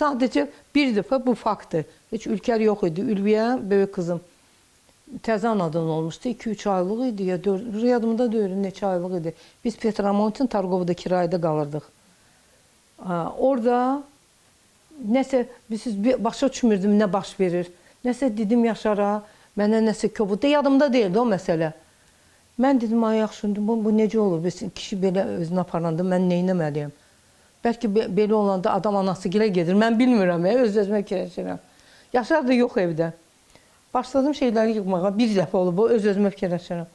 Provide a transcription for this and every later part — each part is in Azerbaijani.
Sadəcə bir dəfə bu faktdır. Heç Ülker yox idi. Ülviyə, böyük qızım, təzə anadan olmuşdu. 2-3 aylıq idi ya 4, yadımda deyil, neçə aylıq idi. Biz Petramontin Targovda kirayədə qalırdıq. Orada nəsə, başa düşmürdüm nə baş verir. Nəsə dedim Yaşara, mənə nəsə kobudda, yadımda deyildi o məsələ. Mən dedim, ay yaxşı, bu necə olur? Kişi belə özünü aparanda mən neynəməliyəm? Bəlkə belə olanda adam anası gilə gedir. Mən bilmirəm, öz-özümə fikirləşirəm. Yaşar da yox evdə. Başladım şeyləri yıqmağa. Bir dəfə olub, öz-özümə fikirləşirəm.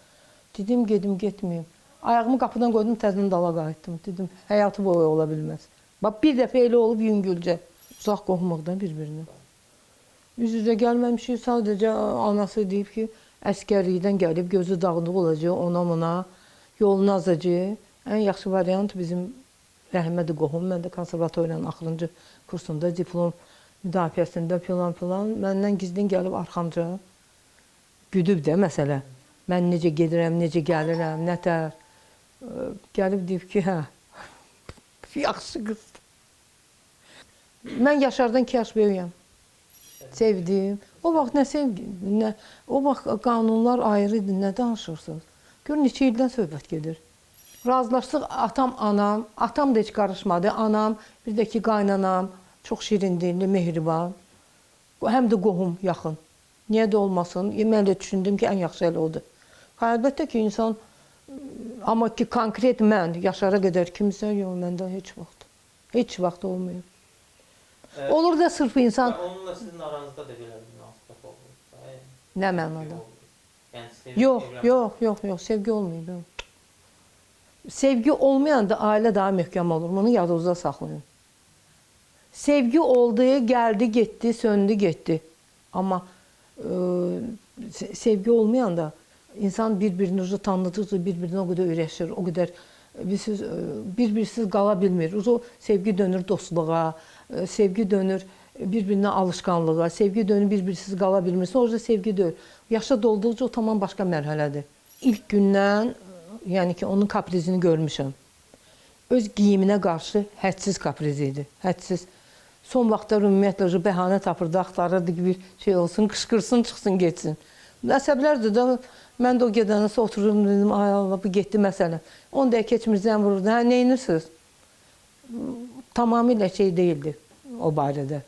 Dedim, gedim, getməyim. Ayağımı qapıdan qoydum, təzdən dala qayıtdım. Dedim, həyatı boyu ola bilməz. Bax, bir dəfə elə olub yüngülcə. Uzaq qohumaqdan bir-birinə. Üz-üzə gəlməmişik, sadəcə anası deyib ki, əskərlikdən gəlib, gözü dağınıq olacaq, ona-buna, yolunu azacaq. Ən yaxşı variant bizim Rəhmədi qohum. Mən də konservatoriyanın axırıncı kursunda diplom müdafiəsində filan. Məndən gizlin gəlib arxamca güdüb də məsələ. Mən necə gedirəm, necə gəlirəm, nətər. Gəlib deyib ki, hə, yaxşı qızdır. Mən Yaşardan 2 yaş böyüyəm. Sevdim. O vaxt nə sevgi, o vaxt qanunlar ayrı idi, nə danışırsınız? Gör, neçə ildən söhbət gedir. Razılaşdıq, atam da heç qarışmadı. Anam, bir də ki, qaynanam, çox şirin dilli, mehriban. Həm də qohum, yaxın. Niyə də olmasın? Mən də düşündüm ki, ən yaxşı elə odur. Əlbəttə ki, insan, amma ki, konkret mən, Yaşara qədər kimsə, yox, məndə heç vaxt olmuyor. Olur da sırf insan... Onunla sizin aranızda da belə bir münasibət oldu. Nə mənada? Yox, sevgi olmuyor. Sevgi olmayan da ailə daha möhkəm olur. Bunu yadınızda saxlayın. Sevgi oldu, gəldi, getdi, söndü, getdi. Amma sevgi olmayan da insan bir-birini tanıdıqca bir-birinə o qədər öyrəşir, o qədər bir-birsiz qala bilmir. O sevgi dönür dostluğa, sevgi dönür bir-birinə alışqanlığa, sevgi dönür bir-birsiz qala bilmirsə, orada sevgi deyil. Yaşa dolduqca o tamam başqa mərhələdir. İlk gündən, yəni ki, onun kaprizini görmüşəm. Öz giyiminə qarşı hədsiz kaprizi idi, hədsiz. Son vaxtlar ümumiyyətlə bəhanə tapırdı, axtarırdı ki, bir şey olsun, qışqırsın, çıxsın, getsin. Əsəblərdir də, mən də o gedənəsə otururum, dedim, ay Allah, bu getdi məsələ. 10 dəqiqə keçmir, zən vururdu, hə, neyinirsiniz? Tamamilə şey deyildi o barədə.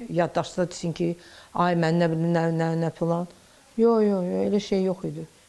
Yaddaşda desin ki, ay, mən nə bilim, nə filan. Yox, elə şey yox idi.